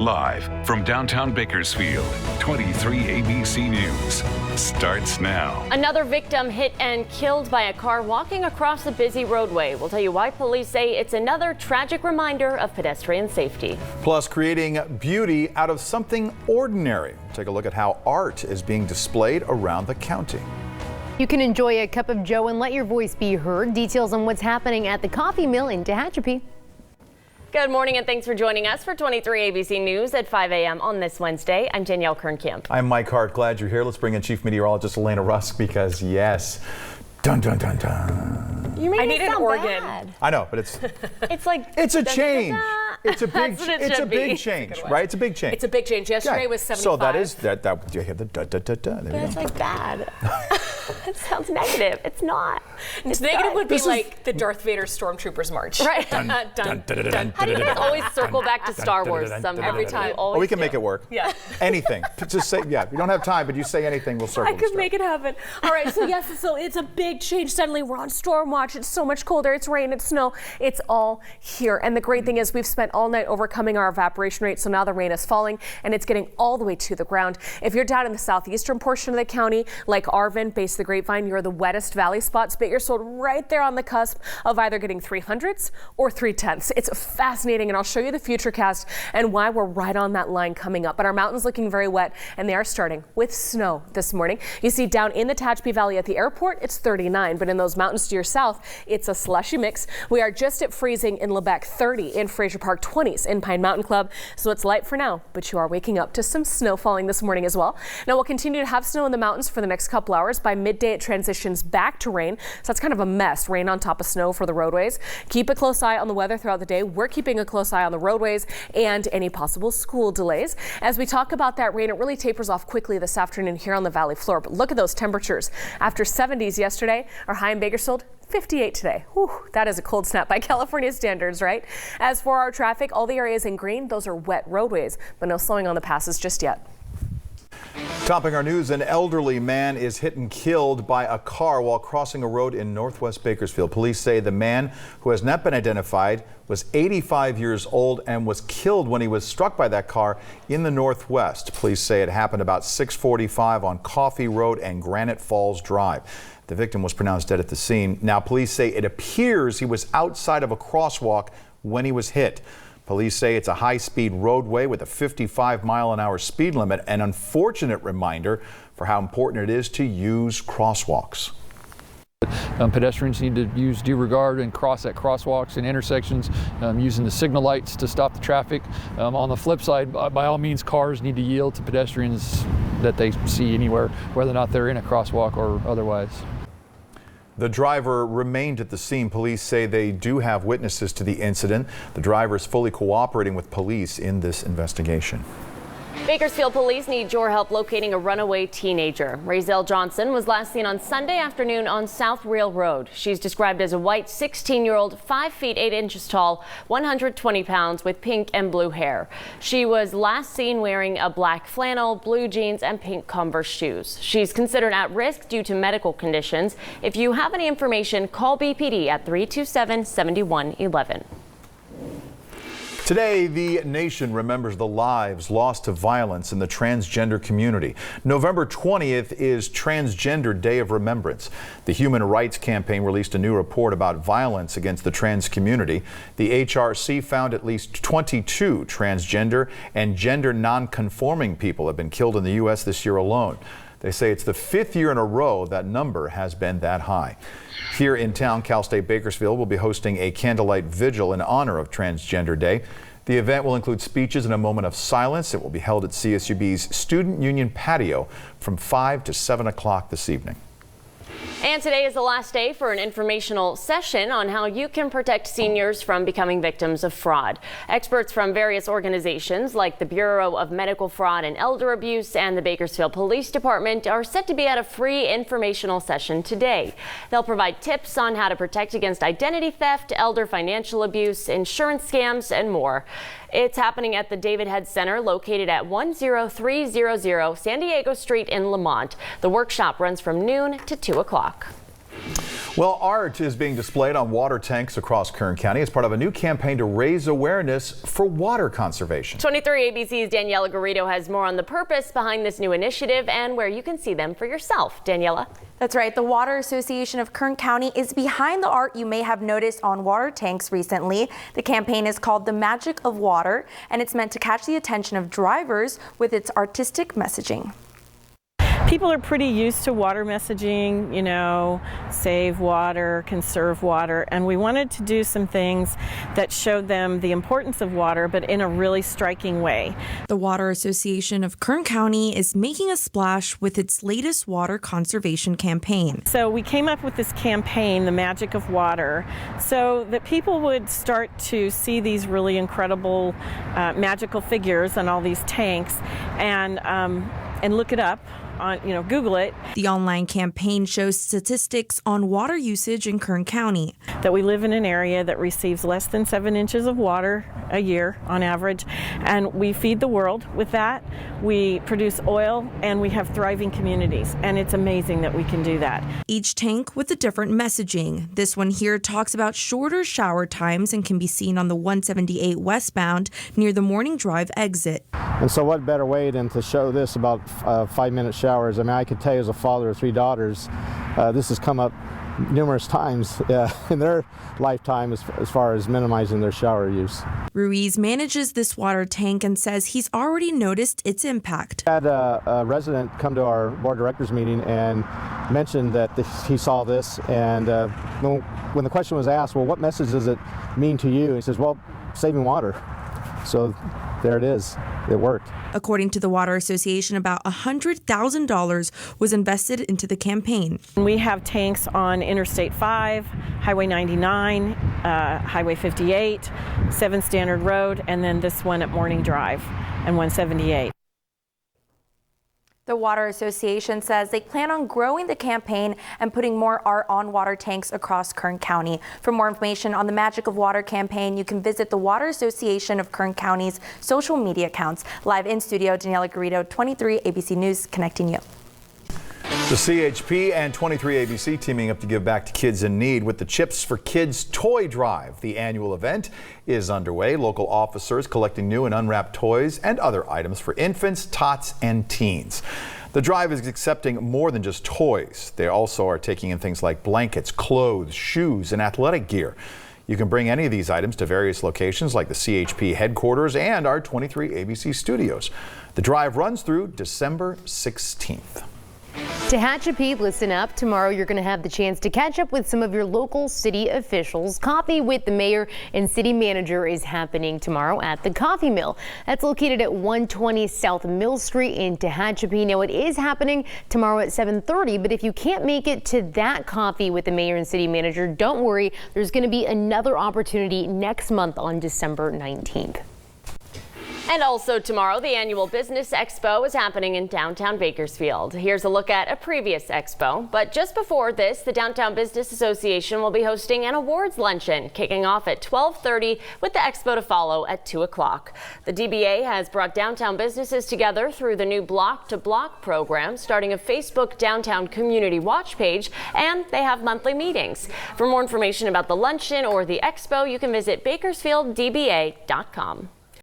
Live from downtown Bakersfield, 23 ABC News starts now. Another victim hit and killed by a car walking across a busy roadway. We'll tell you why police say it's another tragic reminder of pedestrian safety. Plus, creating beauty out of something ordinary. Take a look at how art is being displayed around the county. You can enjoy a cup of joe and let your voice be heard. Details on what's happening at the coffee mill in Tehachapi. Good morning and thanks for joining us for 23 ABC News at 5 a.m. on this Wednesday. I'm Danielle Kern County. I'm Mike Hart. Glad you're here. Let's bring in Chief Meteorologist Elena Rusk because, yes, dun dun dun dun. You made I it need an sound organ. bad. I know, but it's It's a change. It's a big That's what it it's a should big be. change, right? It's a big change. It's a big change. Yesterday was 75. So that is that you hear the da da da da. There you It's go. like bad. It sounds negative. It's not. It's negative would be like the Darth Vader Stormtroopers march. Right. Dun, dun, dun, dun, dun, How do you guys always circle back to Star Wars somehow? Every time. Oh, we can make it work. Yeah. Anything. Just say, yeah, we don't have time, but you say anything, we'll circle I could make it happen. All right, so yes, so it's a big change. Suddenly we're on storm watch. It's so much colder. It's rain, it's snow. It's all here. And the great thing is we've spent all night overcoming our evaporation rate. So now the rain is falling and it's getting all the way to the ground. If you're down in the southeastern portion of the county, like Arvin, base of the Grapevine, you're the wettest valley spots, but you're sold right there on the cusp of either getting 300s or 310s. It's fascinating, and I'll show you the futurecast and why we're right on that line coming up. But our mountains looking very wet, and they are starting with snow this morning. You see down in the Tehachapi Valley at the airport, it's 39, but in those mountains to your south, it's a slushy mix. We are just at freezing in Lebec, 30 in Fraser Park, 20s in Pine Mountain Club. So it's light for now, but you are waking up to some snow falling this morning as well. Now we'll continue to have snow in the mountains for the next couple hours. By midday, it transitions back to rain. So that's kind of a mess. Rain on top of snow for the roadways. Keep a close eye on the weather throughout the day. We're keeping a close eye on the roadways and any possible school delays. As we talk about that rain, it really tapers off quickly this afternoon here on the valley floor. But look at those temperatures. After 70s yesterday, our high in Bakersfield, 58 today. Whew, that is a cold snap by California standards, right? As for our traffic, all the areas in green, those are wet roadways, but no slowing on the passes just yet. Topping our news, an elderly man is hit and killed by a car while crossing a road in northwest Bakersfield. Police say the man, who has not been identified, was 85 years old and was killed when he was struck by that car in the northwest. Police say it happened about 6:45 on Coffee Road and Granite Falls Drive. The victim was pronounced dead at the scene. Now, police say it appears he was outside of a crosswalk when he was hit. Police say it's a high-speed roadway with a 55-mile-an-hour speed limit, an unfortunate reminder for how important it is to use crosswalks. Pedestrians need to use due regard and cross at crosswalks and intersections using the signal lights to stop the traffic. On the flip side, by all means, cars need to yield to pedestrians that they see anywhere, whether or not they're in a crosswalk or otherwise. The driver remained at the scene. Police say they do have witnesses to the incident. The driver is fully cooperating with police in this investigation. Bakersfield police need your help locating a runaway teenager. Razel Johnson was last seen on Sunday afternoon on South Real Road. She's described as a white 16-year-old, 5 feet 8 inches tall, 120 pounds with pink and blue hair. She was last seen wearing a black flannel, blue jeans, and pink Converse shoes. She's considered at risk due to medical conditions. If you have any information, call BPD at 327-7111. Today, the nation remembers the lives lost to violence in the transgender community. November 20th is Transgender Day of Remembrance. The Human Rights Campaign released a new report about violence against the trans community. The HRC found at least 22 transgender and gender non-conforming people have been killed in the U.S. this year alone. They say it's the 5th year in a row that number has been that high. Here in town, Cal State Bakersfield will be hosting a candlelight vigil in honor of Transgender Day. The event will include speeches and a moment of silence. It will be held at CSUB's Student Union patio from 5 to 7 o'clock this evening. And today is the last day for an informational session on how you can protect seniors from becoming victims of fraud. Experts from various organizations like the Bureau of Medical Fraud and Elder Abuse and the Bakersfield Police Department are set to be at a free informational session today. They'll provide tips on how to protect against identity theft, elder financial abuse, insurance scams, and more. It's happening at the David Head Center located at 10300 San Diego Street in Lamont. The workshop runs from noon to 2 o'clock. Well, art is being displayed on water tanks across Kern County as part of a new campaign to raise awareness for water conservation. 23 ABC's Daniela Garrido has more on the purpose behind this new initiative and where you can see them for yourself. Daniela. That's right. The Water Association of Kern County is behind the art you may have noticed on water tanks recently. The campaign is called The Magic of Water, and it's meant to catch the attention of drivers with its artistic messaging. People are pretty used to water messaging, you know, save water, conserve water, and we wanted to do some things that showed them the importance of water, but in a really striking way. The Water Association of Kern County is making a splash with its latest water conservation campaign. So we came up with this campaign, The Magic of Water, so that people would start to see these really incredible magical figures on all these tanks and look it up. Google it. The online campaign shows statistics on water usage in Kern County. That we live in an area that receives less than 7 inches of water a year on average, and we feed the world with that. We produce oil, and we have thriving communities, and it's amazing that we can do that. Each tank with a different messaging. This one here talks about shorter shower times and can be seen on the 178 westbound near the Morning Drive exit. And so what better way than to show this about 5-minute showers. I mean, I could tell you as a father of 3 daughters, this has come up numerous times in their lifetime as far as minimizing their shower use. Ruiz manages this water tank and says he's already noticed its impact. I had a resident come to our board of directors meeting and mentioned that he saw this, and when the question was asked, well, what message does it mean to you? He says, well, saving water. So there it is. It worked. According to the Water Association, about $100,000 was invested into the campaign. We have tanks on Interstate 5, Highway 99, Highway 58, 7th Standard Road, and then this one at Morning Drive and 178. The Water Association says they plan on growing the campaign and putting more art on water tanks across Kern County. For more information on the Magic of Water campaign, you can visit the Water Association of Kern County's social media accounts. Live in studio, Daniela Garrido, 23 ABC News, connecting you. The CHP and 23 ABC teaming up to give back to kids in need with the Chips for Kids Toy Drive. The annual event is underway. Local officers collecting new and unwrapped toys and other items for infants, tots, and teens. The drive is accepting more than just toys. They also are taking in things like blankets, clothes, shoes, and athletic gear. You can bring any of these items to various locations like the CHP headquarters and our 23 ABC studios. The drive runs through December 16th. Tehachapi, listen up. Tomorrow you're going to have the chance to catch up with some of your local city officials. Coffee with the mayor and city manager is happening tomorrow at the Coffee Mill. That's located at 120 South Mill Street in Tehachapi. Now it is happening tomorrow at 7:30, but if you can't make it to that coffee with the mayor and city manager, don't worry. There's going to be another opportunity next month on December 19th. And also tomorrow, the annual Business Expo is happening in downtown Bakersfield. Here's a look at a previous expo. But just before this, the Downtown Business Association will be hosting an awards luncheon, kicking off at 12:30 with the expo to follow at 2 o'clock. The DBA has brought downtown businesses together through the new Block to Block program, starting a Facebook Downtown Community Watch page, and they have monthly meetings. For more information about the luncheon or the expo, you can visit bakersfielddba.com.